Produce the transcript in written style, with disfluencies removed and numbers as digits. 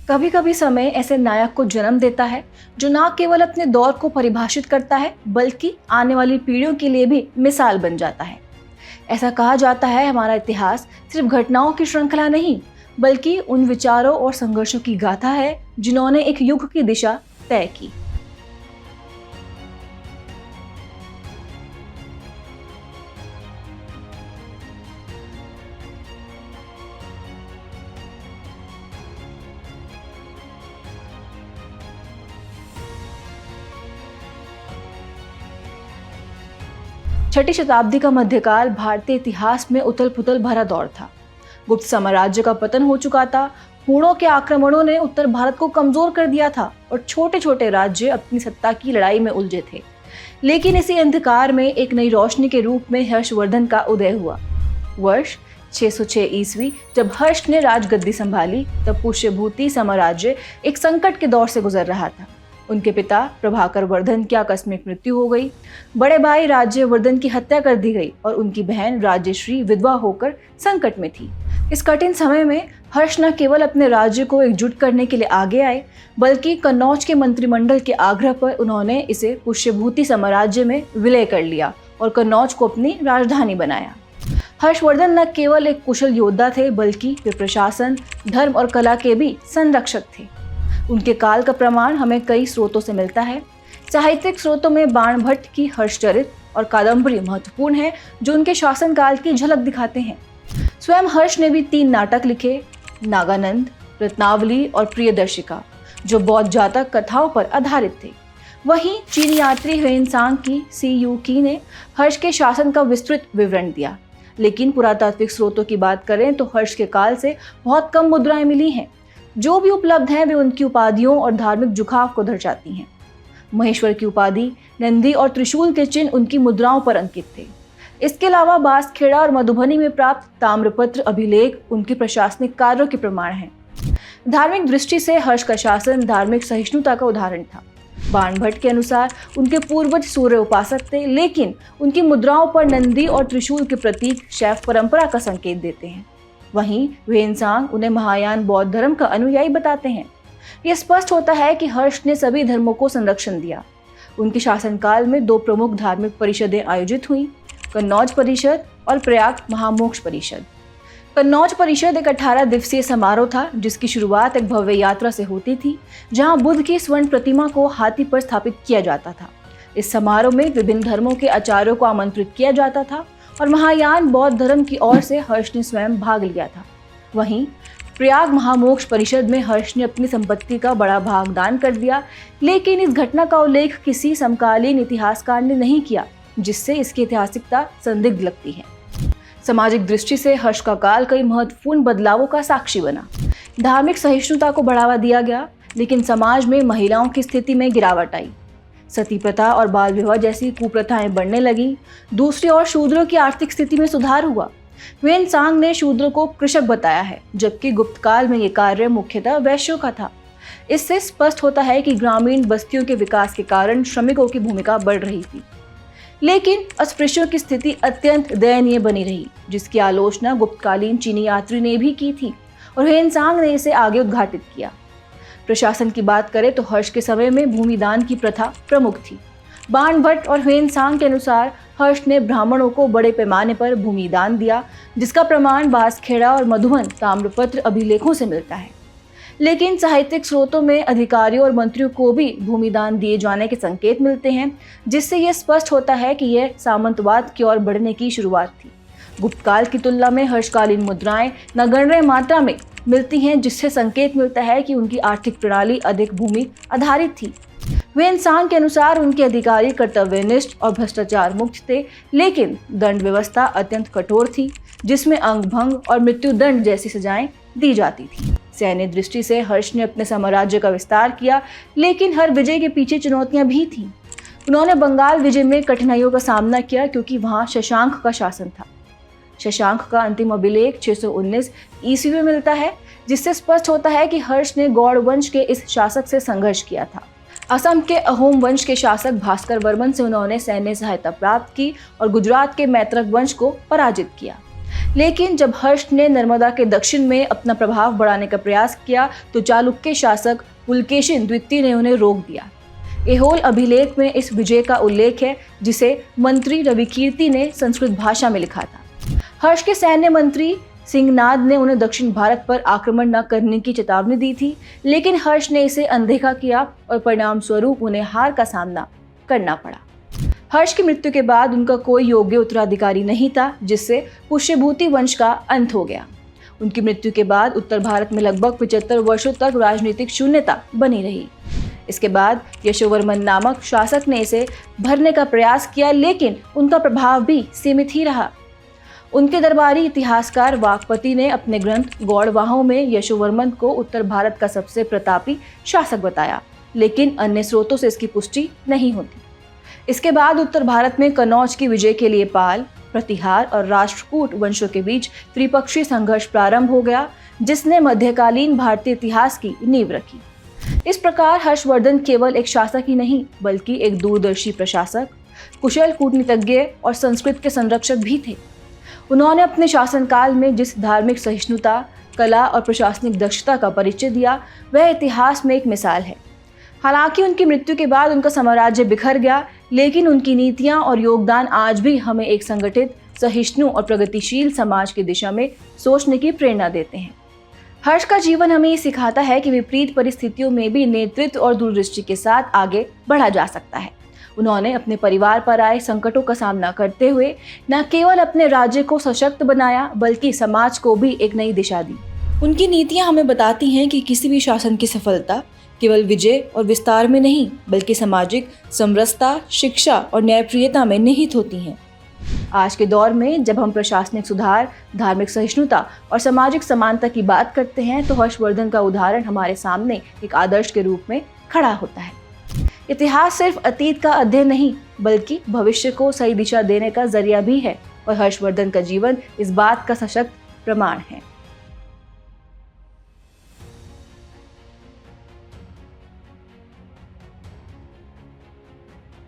कभी कभी समय ऐसे नायक को जन्म देता है जो न केवल अपने दौर को परिभाषित करता है बल्कि आने वाली पीढ़ियों के लिए भी मिसाल बन जाता है। ऐसा कहा जाता है हमारा इतिहास सिर्फ घटनाओं की श्रृंखला नहीं बल्कि उन विचारों और संघर्षों की गाथा है जिन्होंने एक युग की दिशा तय की। छठी शताब्दी का मध्यकाल भारतीय इतिहास में उथल पुथल भरा दौर था। गुप्त साम्राज्य का पतन हो चुका था। हूणों के आक्रमणों ने उत्तर भारत को कमजोर कर दिया था और छोटे छोटे राज्य अपनी सत्ता की लड़ाई में उलझे थे। लेकिन इसी अंधकार में एक नई रोशनी के रूप में हर्षवर्धन का उदय हुआ। वर्ष 606 ईस्वी जब हर्ष ने राजगद्दी संभाली तब पुष्यभूति साम्राज्य एक संकट के दौर से गुजर रहा था। उनके पिता प्रभाकर वर्धन की आकस्मिक मृत्यु हो गई, बड़े भाई राज्यवर्धन की हत्या कर दी गई और उनकी बहन राज्यश्री विधवा होकर संकट में थी। इस कठिन समय में हर्ष न केवल अपने राज्य को एकजुट करने के लिए आगे आए बल्कि कन्नौज के मंत्रिमंडल के आग्रह पर उन्होंने इसे पुष्यभूति साम्राज्य में विलय कर लिया और कन्नौज को अपनी राजधानी बनाया। हर्षवर्धन न केवल एक कुशल योद्धा थे बल्कि वे प्रशासन, धर्म और कला के भी संरक्षक थे। उनके काल का प्रमाण हमें कई स्रोतों से मिलता है। साहित्यिक स्रोतों में बाणभट्ट की हर्षचरित और कादम्बरी महत्वपूर्ण है जो उनके शासनकाल की झलक दिखाते हैं। स्वयं हर्ष ने भी 3 नाटक लिखे, नागानंद, रत्नावली और प्रियदर्शिका, जो बौद्ध जातक कथाओं पर आधारित थे। वहीं चीनी यात्री ह्वेनसांग की सी यू की ने हर्ष के शासन का विस्तृत विवरण दिया। लेकिन पुरातात्विक स्रोतों की बात करें तो हर्ष के काल से बहुत कम मुद्राएं मिली हैं। जो भी उपलब्ध हैं वे उनकी उपाधियों और धार्मिक झुकाव को दर्शाती हैं। महेश्वर की उपाधि, नंदी और त्रिशूल के चिन्ह उनकी मुद्राओं पर अंकित थे। इसके अलावा बांसखेड़ा और मधुबनी में प्राप्त ताम्रपत्र अभिलेख उनके प्रशासनिक कार्यों के प्रमाण हैं। धार्मिक दृष्टि से हर्ष का शासन धार्मिक सहिष्णुता का उदाहरण था। बाणभट्ट के अनुसार उनके पूर्वज सूर्य उपासक थे, लेकिन उनकी मुद्राओं पर नंदी और त्रिशूल के प्रतीक शैव परंपरा का संकेत देते हैं। वहीं ह्वेनसांग उन्हें महायान बौद्ध धर्म का अनुयायी बताते हैं। यह स्पष्ट होता है कि हर्ष ने सभी धर्मों को संरक्षण दिया। उनके शासनकाल में 2 प्रमुख धार्मिक परिषदें आयोजित हुई, कन्नौज परिषद और प्रयाग महामोक्ष परिषद। कन्नौज परिषद एक 18 दिवसीय समारोह था जिसकी शुरुआत एक भव्य यात्रा से होती थी जहां बुद्ध की स्वर्ण प्रतिमा को हाथी पर स्थापित किया जाता था। इस समारोह में विभिन्न धर्मों के आचार्यों को आमंत्रित किया जाता था और महायान बौद्ध धर्म की ओर से हर्ष ने स्वयं भाग लिया था। वहीं प्रयाग महामोक्ष परिषद में हर्ष ने अपनी संपत्ति का बड़ा भाग दान कर दिया, लेकिन इस घटना का उल्लेख किसी समकालीन इतिहासकार ने नहीं किया, जिससे इसकी ऐतिहासिकता संदिग्ध लगती है। सामाजिक दृष्टि से हर्ष का काल कई महत्वपूर्ण बदलावों का साक्षी बना। धार्मिक सहिष्णुता को बढ़ावा दिया गया, लेकिन समाज में महिलाओं की स्थिति में गिरावट आई। सती प्रथा और बाल विवाह जैसी कुप्रथाएं बढ़ने लगी। दूसरी ओर शूद्रों की आर्थिक स्थिति में सुधार हुआ। ह्वेनसांग ने शूद्रों को कृषक बताया है, जबकि गुप्त काल में ये कार्य मुख्यतः वैश्यों का था। इससे स्पष्ट होता है कि ग्रामीण बस्तियों के विकास के कारण श्रमिकों की भूमिका बढ़ रही थी। लेकिन अस्पृश्यों की स्थिति अत्यंत दयनीय बनी रही, जिसकी आलोचना गुप्तकालीन चीनी यात्री ने भी की थी और ह्वेनसांग ने इसे आगे उद्घाटित किया। प्रशासन की बात करें तो हर्ष के समय में भूमिदान की प्रथा प्रमुख थी। बाणभट्ट और ह्वेनसांग के अनुसार हर्ष ने ब्राह्मणों को बड़े पैमाने पर भूमिदान दिया, जिसका प्रमाण बांसखेड़ा और मधुबन ताम्रपत्र अभिलेखों से मिलता है। लेकिन साहित्यिक स्रोतों में अधिकारियों और मंत्रियों को भी भूमिदान दिए जाने के संकेत मिलते हैं, जिससे यह स्पष्ट होता है कि यह सामंतवाद की ओर बढ़ने की शुरुआत थी। गुप्तकाल की तुलना में हर्षकालीन मुद्राएं नगण्य मात्रा में मिलती हैं, जिससे संकेत मिलता है कि उनकी आर्थिक प्रणाली अधिक भूमि आधारित थी। ह्वेनसांग के अनुसार उनके अधिकारी कर्तव्यनिष्ठ और भ्रष्टाचार मुक्त थे, लेकिन दंड व्यवस्था अत्यंत कठोर थी, जिसमें अंगभंग और मृत्युदंड जैसी सजाएं दी जाती थी। सैन्य दृष्टि से हर्ष ने अपने साम्राज्य का विस्तार किया, लेकिन हर विजय के पीछे चुनौतियां भी थीं। उन्होंने बंगाल विजय में कठिनाइयों का सामना किया क्योंकि वहां शशांक का शासन था। शशांक का अंतिम अभिलेख 619 ईस्वी में मिलता है, जिससे स्पष्ट होता है कि हर्ष ने गौड़ वंश के इस शासक से संघर्ष किया था। असम के अहोम वंश के शासक भास्कर वर्मन से उन्होंने सैन्य सहायता प्राप्त की और गुजरात के मैत्रक वंश को पराजित किया। लेकिन जब हर्ष ने नर्मदा के दक्षिण में अपना प्रभाव बढ़ाने का प्रयास किया तो चालुक्य शासक पुलकेशिन द्वितीय ने उन्हें रोक दिया। ऐहोल अभिलेख में इस विजय का उल्लेख है, जिसे मंत्री रविकीर्ति ने संस्कृत भाषा में लिखा था। हर्ष के सैन्य मंत्री सिंहनाद ने उन्हें दक्षिण भारत पर आक्रमण न करने की चेतावनी दी थी, लेकिन हर्ष ने इसे अनदेखा किया और परिणाम स्वरूप उन्हें हार का सामना करना पड़ा। हर्ष की मृत्यु के बाद उनका कोई योग्य उत्तराधिकारी नहीं था, जिससे पुष्यभूति वंश का अंत हो गया। उनकी मृत्यु के बाद उत्तर भारत में लगभग 75 वर्षों तक राजनीतिक शून्यता बनी रही। इसके बाद यशोवर्मन नामक शासक ने इसे भरने का प्रयास किया, लेकिन उनका प्रभाव भी सीमित ही रहा। उनके दरबारी इतिहासकार वाकपति ने अपने ग्रंथ गौड़वाहों में यशोवर्मन को उत्तर भारत का सबसे प्रतापी शासक बताया, लेकिन अन्य स्रोतों से इसकी पुष्टि नहीं होती। इसके बाद उत्तर भारत में कनौज की विजय के लिए पाल, प्रतिहार और राष्ट्रकूट वंशों के बीच त्रिपक्षीय संघर्ष प्रारंभ हो गया, जिसने मध्यकालीन भारतीय इतिहास की नींव रखी। इस प्रकार हर्षवर्धन केवल एक शासक ही नहीं, बल्कि एक दूरदर्शी प्रशासक, कुशल कूटनीतिज्ञ और संस्कृत के संरक्षक भी थे। उन्होंने अपने शासनकाल में जिस धार्मिक सहिष्णुता, कला और प्रशासनिक दक्षता का परिचय दिया, वह इतिहास में एक मिसाल है। हालांकि उनकी मृत्यु के बाद उनका साम्राज्य बिखर गया, लेकिन उनकी नीतियां और योगदान आज भी हमें एक संगठित, सहिष्णु और प्रगतिशील समाज की दिशा में सोचने की प्रेरणा देते हैं। हर्ष का जीवन हमें ये सिखाता है कि विपरीत परिस्थितियों में भी नेतृत्व और दूरदृष्टि के साथ आगे बढ़ा जा सकता है। उन्होंने अपने परिवार पर आए संकटों का सामना करते हुए न केवल अपने राज्य को सशक्त बनाया, बल्कि समाज को भी एक नई दिशा दी। उनकी नीतियां हमें बताती हैं कि किसी भी शासन की सफलता केवल विजय और विस्तार में नहीं, बल्कि सामाजिक समरसता, शिक्षा और न्यायप्रियता में निहित होती हैं। आज के दौर में जब हम प्रशासनिक सुधार, धार्मिक सहिष्णुता और सामाजिक समानता की बात करते हैं, तो हर्षवर्धन का उदाहरण हमारे सामने एक आदर्श के रूप में खड़ा होता है। इतिहास सिर्फ अतीत का अध्ययन नहीं, बल्कि भविष्य को सही दिशा देने का जरिया भी है, और हर्षवर्धन का जीवन इस बात का सशक्त प्रमाण है।